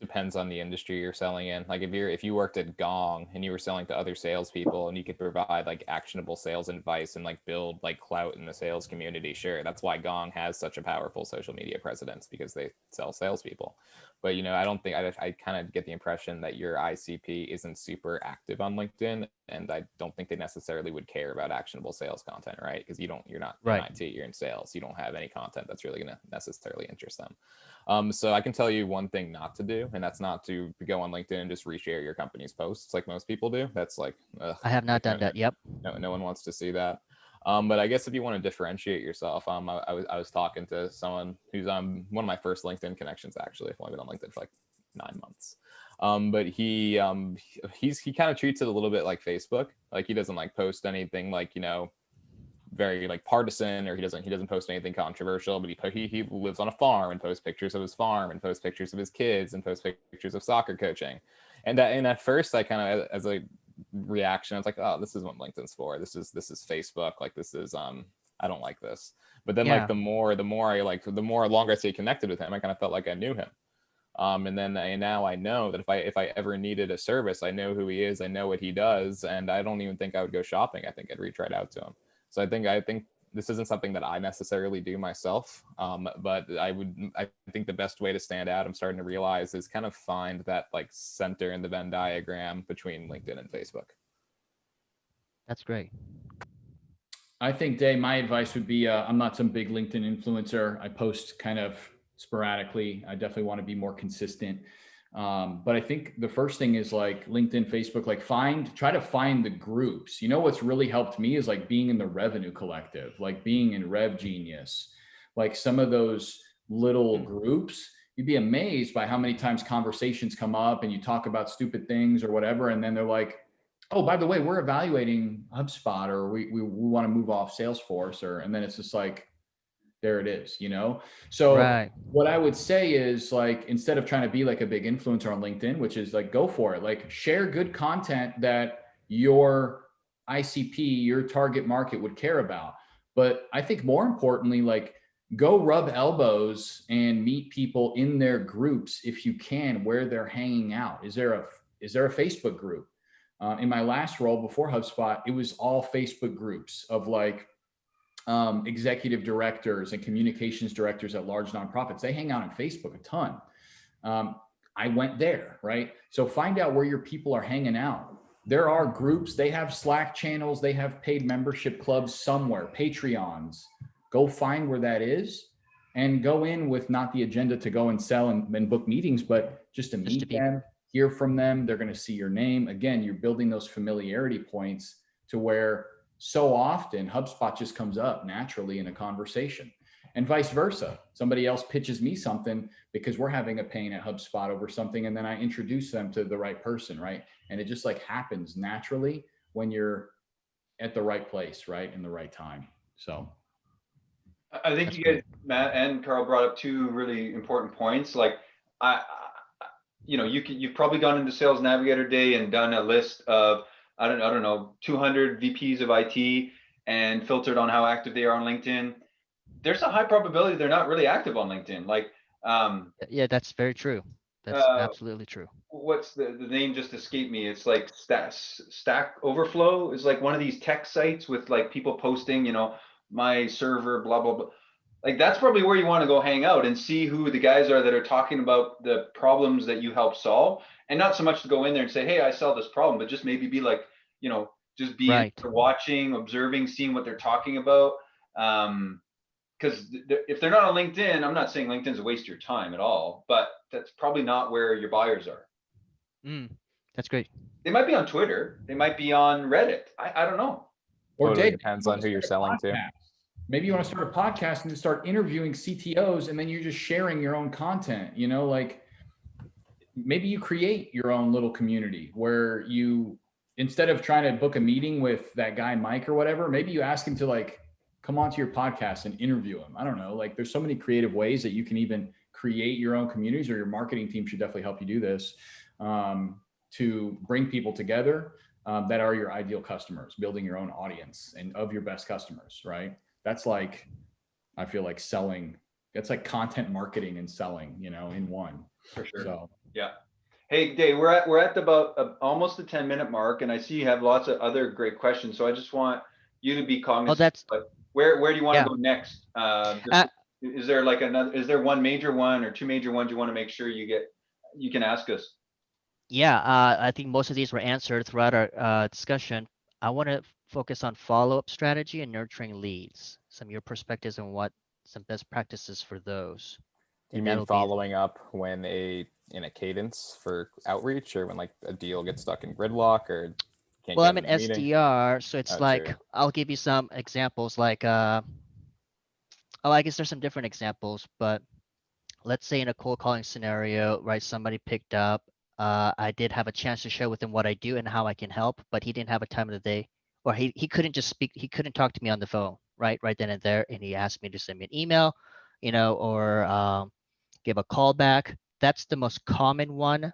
Depends on the industry you're selling in. Like, if you worked at Gong and you were selling to other salespeople and you could provide like actionable sales advice and like build like clout in the sales community, sure. That's why Gong has such a powerful social media presence, because they sell salespeople. But I don't think I kind of get the impression that your ICP isn't super active on LinkedIn, and I don't think they necessarily would care about actionable sales content, right? Because you're not Right. in IT, you're in sales. You don't have any content that's really going to necessarily interest them. So I can tell you one thing not to do, and that's not to go on LinkedIn and just reshare your company's posts like most people do. That's like, ugh, I have not like, done that. Yep. no one wants to see that. But I guess if you want to differentiate yourself, I was talking to someone who's one of my first LinkedIn connections, actually. I've only been on LinkedIn for like 9 months. But he kind of treats it a little bit like Facebook. Like he doesn't like post anything like, you know, very like partisan, or he doesn't post anything controversial, but he lives on a farm and posts pictures of his farm and posts pictures of his kids and posts pictures of soccer coaching. And at first I kind of, as a reaction, I was like, oh, this is what LinkedIn's for. This is Facebook. Like this is I don't like this. But then like Yeah. the more longer I stayed connected with him, I kind of felt like I knew him. And then now I know that if I ever needed a service, I know who he is, I know what he does, and I don't even think I would go shopping. I think I'd reach right out to him. So I think this isn't something that I necessarily do myself, but I think the best way to stand out, I'm starting to realize, is kind of find that like center in the Venn diagram between LinkedIn and Facebook. That's great. I think, Day, my advice would be, I'm not some big LinkedIn influencer. I post kind of sporadically. I definitely want to be more consistent. But I think the first thing is like LinkedIn, Facebook, like try to find the groups. You know, what's really helped me is like being in the Revenue Collective, like being in Rev Genius, like some of those little groups. You'd be amazed by how many times conversations come up and you talk about stupid things or whatever. And then they're like, oh, by the way, we're evaluating HubSpot, or we want to move off Salesforce, and then it's just like, there it is, you know? So Right. what I would say is, like, instead of trying to be like a big influencer on LinkedIn, which is like, go for it, like share good content that your ICP, your target market would care about. But I think more importantly, like, go rub elbows and meet people in their groups if you can, where they're hanging out. Is there a Facebook group? In my last role before HubSpot, it was all Facebook groups of like executive directors and communications directors at large nonprofits. They hang out on Facebook a ton. I went there, right? So find out where your people are hanging out. There are groups, they have Slack channels, they have paid membership clubs somewhere, Patreons. Go find where that is and go in with not the agenda to go and sell and book meetings, but just to meet them, hear from them. They're going to see your name. Again, you're building those familiarity points to where so often HubSpot just comes up naturally in a conversation, and vice versa. Somebody else pitches me something because we're having a pain at HubSpot over something, and then I introduce them to the right person, right? And it just like happens naturally when you're at the right place, right, in the right time. So I think That's you guys, great. Matt and Carl, brought up two really important points. Like, you've probably gone into Sales Navigator Day and done a list of, I don't know, 200 VPs of IT and filtered on how active they are on LinkedIn. There's a high probability they're not really active on LinkedIn. Like, Yeah, that's very true. That's absolutely true. what's the name just escaped me? It's like Stack Overflow is like one of these tech sites with like people posting, my server, blah, blah, blah. Like that's probably where you want to go hang out and see who the guys are that are talking about the problems that you help solve, and not so much to go in there and say, hey, I solved this problem, but just maybe be like, just be Right. watching, observing, seeing what they're talking about. Because if they're not on LinkedIn, I'm not saying LinkedIn's a waste of your time at all, but that's probably not where your buyers are. That's great. They might be on Twitter. They might be on Reddit. I don't know. Or Totally Dave, depends on who you're selling to. Maybe you want to start a podcast and just start interviewing CTOs, and then you're just sharing your own content, like maybe you create your own little community where you, instead of trying to book a meeting with that guy, Mike or whatever, maybe you ask him to like come onto your podcast and interview him. I don't know. Like there's so many creative ways that you can even create your own communities, or your marketing team should definitely help you do this, to bring people together that are your ideal customers, building your own audience and of your best customers, right? That's like, I feel like selling, that's like content marketing and selling, in one. For sure. So, yeah. Hey, Dave, we're at about almost the 10-minute mark, and I see you have lots of other great questions. So I just want you to be cognizant. But where do you want to go next? Is there like is there one major one or two major ones you want to make sure you can ask us? Yeah, I think most of these were answered throughout our discussion. I want to focus on follow-up strategy and nurturing leads. Some of your perspectives on what some best practices for those. You And mean that'll be following up when in a cadence for outreach, or when like a deal gets stuck in gridlock or can't well, get I'm in an the meeting? SDR, so it's Oh, like true. I'll give you some examples like oh, I guess there's some different examples, but let's say in a cold calling scenario, right? Somebody picked up. I did have a chance to share with him what I do and how I can help, but he didn't have a time of the day, or he couldn't just speak. He couldn't talk to me on the phone, right then and there, and he asked me to send me an email, or give a call back. That's the most common one.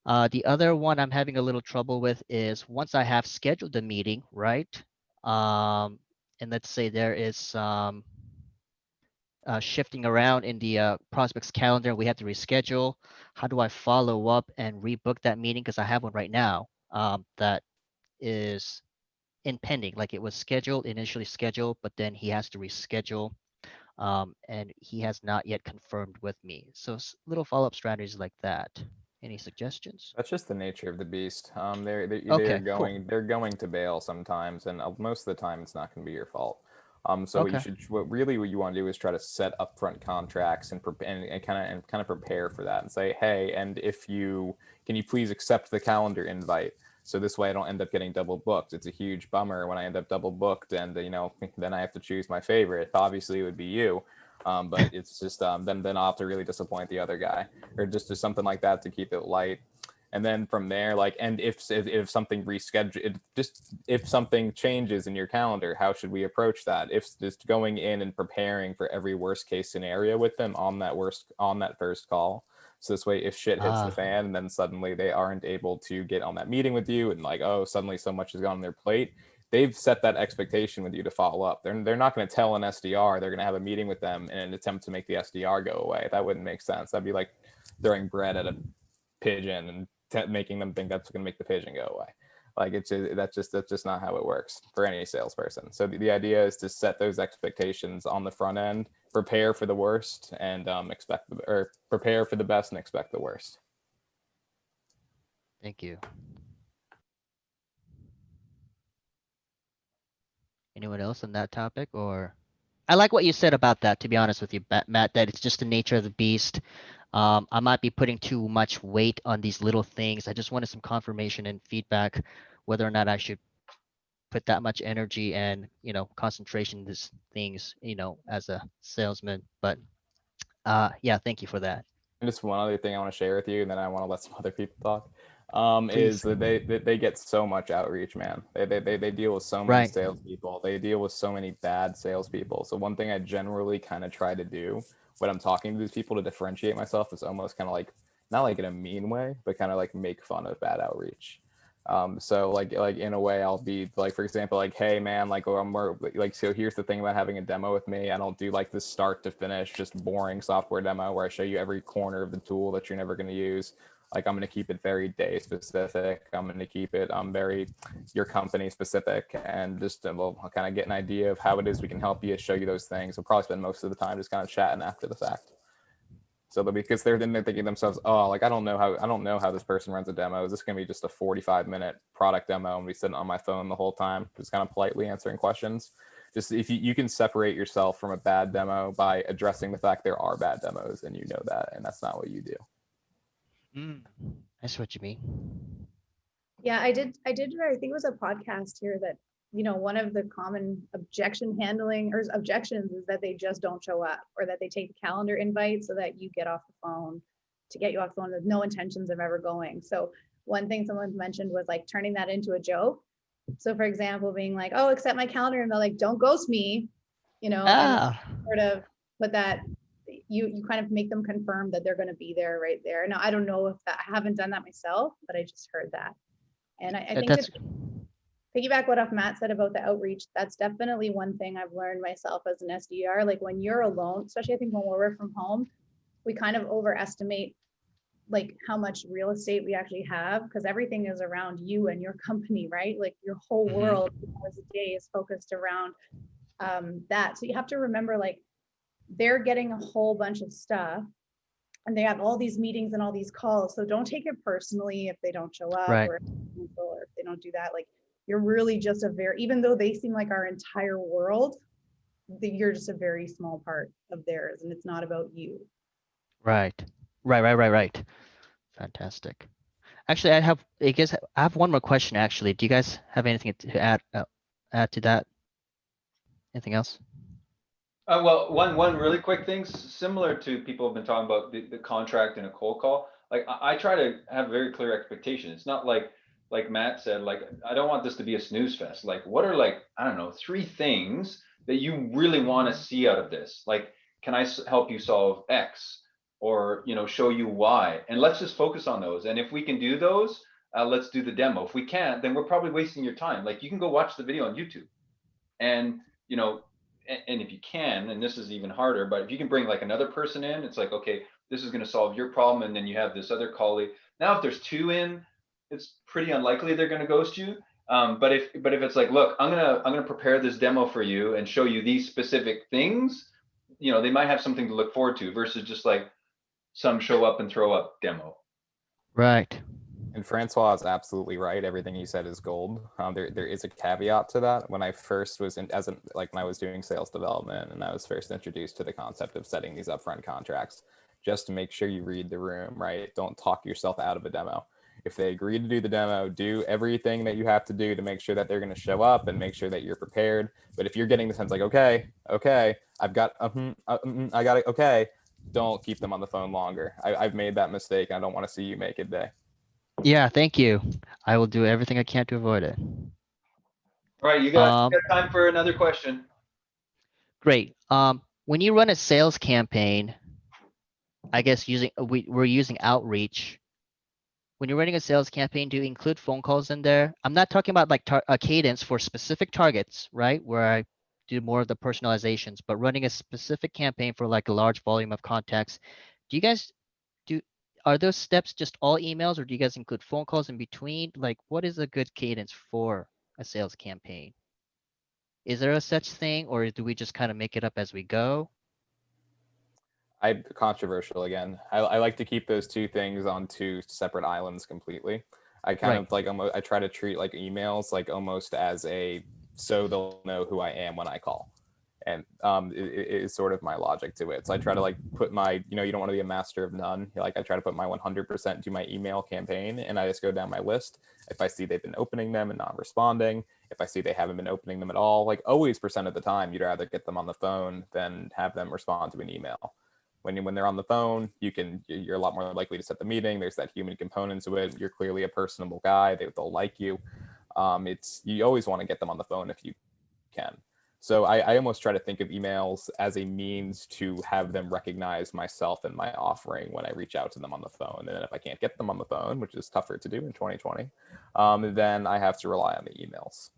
The other one I'm having a little trouble with is once I have scheduled a meeting, right? And let's say there is some shifting around in the prospect's calendar. We have to reschedule. How do I follow up and rebook that meeting? Because I have one right now that is in pending. Like it was scheduled, initially scheduled, but then he has to reschedule, and he has not yet confirmed with me. So little follow-up strategies like that. Any suggestions? That's just the nature of the beast. Okay, cool. They're going to bail sometimes, and most of the time it's not going to be your fault. So Okay. what you want to do is try to set upfront contracts and kind of prepare for that and say, hey, and can you please accept the calendar invite? So this way I don't end up getting double booked. It's a huge bummer when I end up double booked, and then I have to choose my favorite. Obviously, it would be you. But it's just then I'll have to really disappoint the other guy, or just something like that to keep it light. And then from there, like, and if something rescheduled, if something changes in your calendar, how should we approach that? If just going in and preparing for every worst case scenario with them on that first call. So this way, if shit hits the Ah, fan and then suddenly they aren't able to get on that meeting with you, and like, oh, suddenly so much has gone on their plate, they've set that expectation with you to follow up. They're not going to tell an SDR they're going to have a meeting with them in an attempt to make the SDR go away. That wouldn't make sense. That'd be like throwing bread at a pigeon and making them think that's going to make the pigeon go away. Like that's just not how it works for any salesperson. So the idea is to set those expectations on the front end, prepare for the worst, and prepare for the best and expect the worst. thank you. Anyone else on that topic? Or I like what you said about that, to be honest with you, Matt, that it's just the nature of the beast. I might be putting too much weight on these little things. I just wanted some confirmation and feedback whether or not I should put that much energy and, concentration in these things, as a salesman. But yeah, thank you for that. And just one other thing I want to share with you, and then I want to let some other people talk. Is Please. that they get so much outreach, man. They deal with so many Right. salespeople. They deal with so many bad salespeople. So one thing I generally kind of try to do when I'm talking to these people to differentiate myself is almost kind of like, not like in a mean way, but kind of like make fun of bad outreach. So like in a way, I'll be like, for example, like, hey man, like, or I'm more like, so here's the thing about having a demo with me. I don't do like this start to finish, just boring software demo where I show you every corner of the tool that you're never going to use. Like, I'm going to keep it very day specific. I'm going to keep it very your company specific, and just we'll kind of get an idea of how it is we can help you, show you those things. We'll probably spend most of the time just kind of chatting after the fact. So because they're thinking to themselves, oh, like I don't know how this person runs a demo. Is this going to be just a 45-minute product demo and be sitting on my phone the whole time, just kind of politely answering questions? Just if you can separate yourself from a bad demo by addressing the fact there are bad demos, and you know that, and that's not what you do. That's what you mean. Yeah, I did. I think it was a podcast here that, one of the common objection handling or objections is that they just don't show up, or that they take the calendar invite so that you get off the phone, to get you off the phone with no intentions of ever going. So one thing someone mentioned was like turning that into a joke. So for example, being like, oh, accept my calendar, and they're like, don't ghost me, and Ah, sort of put that, you kind of make them confirm that they're going to be there right there. Now, I don't know if that, I haven't done that myself, but I just heard that. And I think to that's piggyback what Matt said about the outreach, that's definitely one thing I've learned myself as an SDR. Like when you're alone, especially I think when we're from home, we kind of overestimate like how much real estate we actually have, because everything is around you and your company, right? Like your whole world as a day is focused around that. So you have to remember, like, they're getting a whole bunch of stuff and they have all these meetings and all these calls. So don't take it personally if they don't show up, right. or if they don't do that. Like, you're really just even though they seem like our entire world, you're just a very small part of theirs, and it's not about you. Right. Right. Fantastic. Actually, I have one more question actually. Do you guys have anything to add to that? Anything else? Well, one really quick thing, similar to people have been talking about the contract and a cold call. Like I try to have very clear expectation. It's not like Matt said, like I don't want this to be a snooze fest. Like what are like, I don't know, 3 things that you really want to see out of this? Like, can I help you solve X or, show you Y? And let's just focus on those. And if we can do those, let's do the demo. If we can't, then we're probably wasting your time. Like you can go watch the video on YouTube and, you know, and if you can, and this is even harder, but if you can bring like another person in, it's like, okay, this is going to solve your problem. And then you have this other colleague. Now, if there's 2 in, it's pretty unlikely they're going to ghost you. But if it's like, look, I'm gonna prepare this demo for you and show you these specific things, they might have something to look forward to versus just like some show up and throw up demo. Right. And Francois is absolutely right. Everything he said is gold. There is a caveat to that. When I first was when I was doing sales development and I was first introduced to the concept of setting these upfront contracts, just to make sure you read the room, right? Don't talk yourself out of a demo. If they agree to do the demo, do everything that you have to do to make sure that they're going to show up and make sure that you're prepared. But if you're getting the sense like, okay, I've got, I got it, okay, don't keep them on the phone longer. I've made that mistake. I don't want to see you make it, Day. Yeah, thank you. I will do everything I can to avoid it. All right, you got time for another question. Great. When you run a sales campaign, I guess we're using outreach. When you're running a sales campaign, do you include phone calls in there? I'm not talking about like a cadence for specific targets, right? Where I do more of the personalizations, but running a specific campaign for like a large volume of contacts. Do you guys are those steps just all emails, or do you guys include phone calls in between? Like, what is a good cadence for a sales campaign? Is there a such thing, or do we just kind of make it up as we go? I'm controversial again. I like to keep those 2 things on 2 separate islands completely. I kind of like I try to treat like emails like almost as so they'll know who I am when I call. And it is sort of my logic to it. So I try to like put my, you don't want to be a master of none. Like I try to put my 100% to my email campaign, and I just go down my list. If I see they've been opening them and not responding, if I see they haven't been opening them at all, like always percent of the time, you'd rather get them on the phone than have them respond to an email. When they're on the phone, you're a lot more likely to set the meeting. There's that human component to it. You're clearly a personable guy. They'll like you. You always want to get them on the phone if you can. So I almost try to think of emails as a means to have them recognize myself and my offering when I reach out to them on the phone. And then if I can't get them on the phone, which is tougher to do in 2020, then I have to rely on the emails.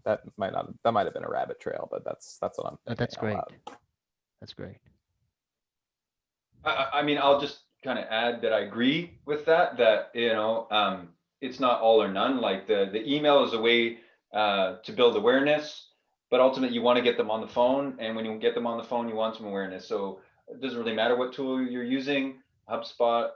That might have been a rabbit trail, but that's what I'm thinking. That's great. That's great. I mean, I'll just kind of add that I agree with that, it's not all or none. Like the email is a way to build awareness, but ultimately you want to get them on the phone. And when you get them on the phone, you want some awareness. So it doesn't really matter what tool you're using, HubSpot,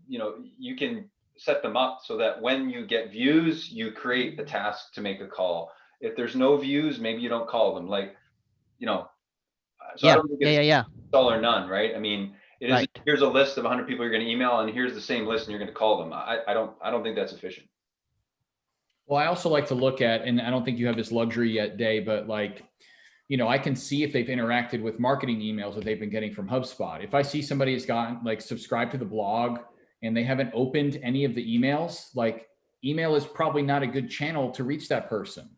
you can set them up so that when you get views, you create the task to make a call. If there's no views, maybe you don't call them. So I don't think it's all or none, right? I mean, it is, here's a list of 100 people you're going to email, and here's the same list, and you're going to call them. I don't think that's efficient. Well, I also like to look at, and I don't think you have this luxury yet, Day, but like, I can see if they've interacted with marketing emails that they've been getting from HubSpot. If I see somebody has gotten like subscribed to the blog and they haven't opened any of the emails, like email is probably not a good channel to reach that person.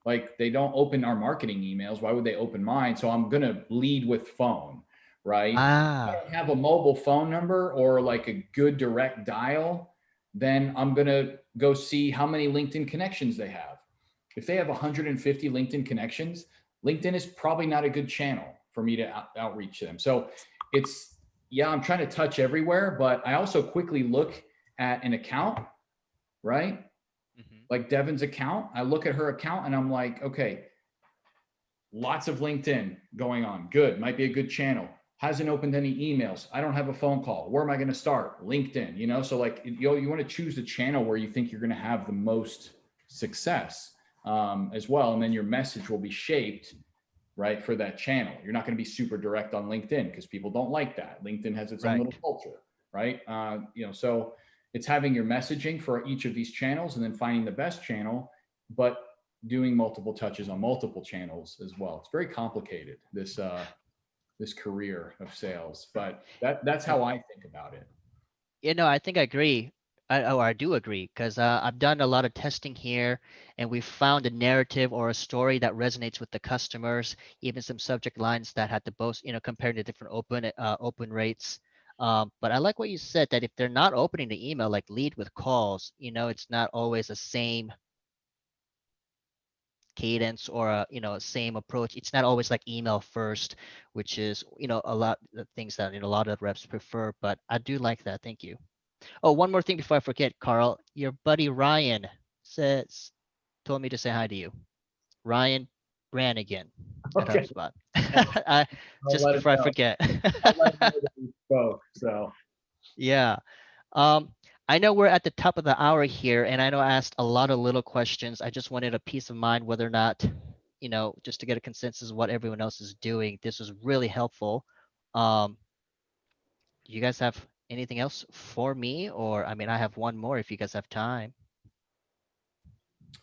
Like they don't open our marketing emails. Why would they open mine? So I'm going to lead with phone, right? If I don't have a mobile phone number or like a good direct dial, then I'm going to go see how many LinkedIn connections they have. If they have 150 LinkedIn connections, LinkedIn is probably not a good channel for me to outreach to them. So I'm trying to touch everywhere, but I also quickly look at an account, right? Like Devin's account. I look at her account and I'm like, okay, lots of LinkedIn going on. Good. Might be a good channel. Hasn't opened any emails. I don't have a phone call. Where am I going to start? LinkedIn, so like, you want to choose the channel where you think you're going to have the most success as well. And then your message will be shaped right, for that channel. You're not going to be super direct on LinkedIn because people don't like that. LinkedIn has its own Right. little culture, right? So it's having your messaging for each of these channels and then finding the best channel, but doing multiple touches on multiple channels as well. It's very complicated, this career of sales, but that's how I think about it. I think I agree. I do agree because I've done a lot of testing here, and we found a narrative or a story that resonates with the customers. Even some subject lines that had the both, compared to different open rates. But I like what you said that if they're not opening the email, like lead with calls, it's not always the same cadence or a same approach. It's not always like email first, which is a lot of things that a lot of reps prefer. But I do like that. Thank you. Oh, one more thing before I forget, Carl. Your buddy Ryan told me to say hi to you. Ryan Brannigan at Okay. HubSpot. I'll Just let him before I know. forget. I'll let him know that we spoke. So Yeah. Um, I know we're at the top of the hour here, and I know I asked a lot of little questions. I just wanted a peace of mind whether or not, just to get a consensus of what everyone else is doing. This was really helpful. Um, do you guys have anything else for me? Or, I mean, I have one more if you guys have time.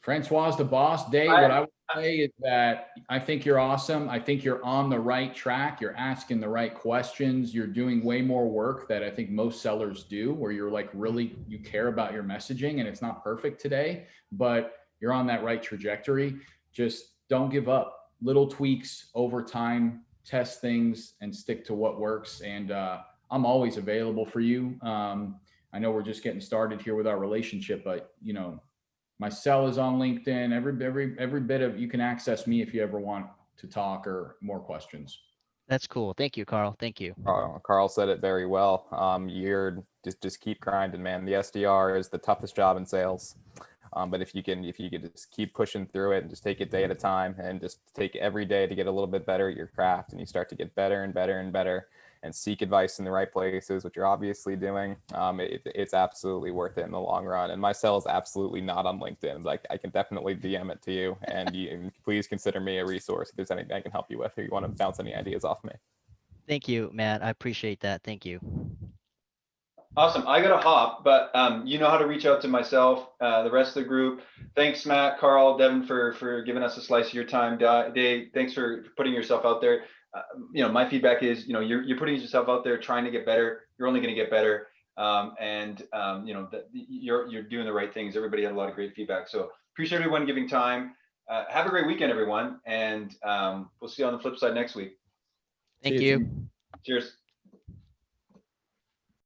Francois the boss, Dave, what I would say is that I think you're awesome. I think you're on the right track. You're asking the right questions. You're doing way more work that I think most sellers do, where you're like really, you care about your messaging, and it's not perfect today, but you're on that right trajectory. Just don't give up. Little tweaks over time, test things and stick to what works. And I'm always available for you. I know we're just getting started here with our relationship, but my cell is on LinkedIn. Every bit of, you can access me if you ever want to talk or more questions. That's cool. Thank you, Carl. Thank you. Carl said it very well. You're just keep grinding, man. The SDR is the toughest job in sales. But if you can just keep pushing through it and just take it day at a time and just take every day to get a little bit better at your craft, and you start to get better and better and better and seek advice in the right places, which you're obviously doing, it's absolutely worth it in the long run. And my cell is absolutely not on LinkedIn. Like, I can definitely DM it to you, and please consider me a resource if there's anything I can help you with, if you want to bounce any ideas off me. Thank you, Matt. I appreciate that. Thank you. Awesome. I got to hop, but you know how to reach out to myself, the rest of the group. Thanks, Matt, Carl, Devin, for giving us a slice of your time. Dave, thanks for putting yourself out there. My feedback is, you're putting yourself out there, trying to get better. You're only going to get better, you're doing the right things. Everybody had a lot of great feedback, so appreciate everyone giving time. Have a great weekend, everyone, and we'll see you on the flip side next week. Thank you. Cheers.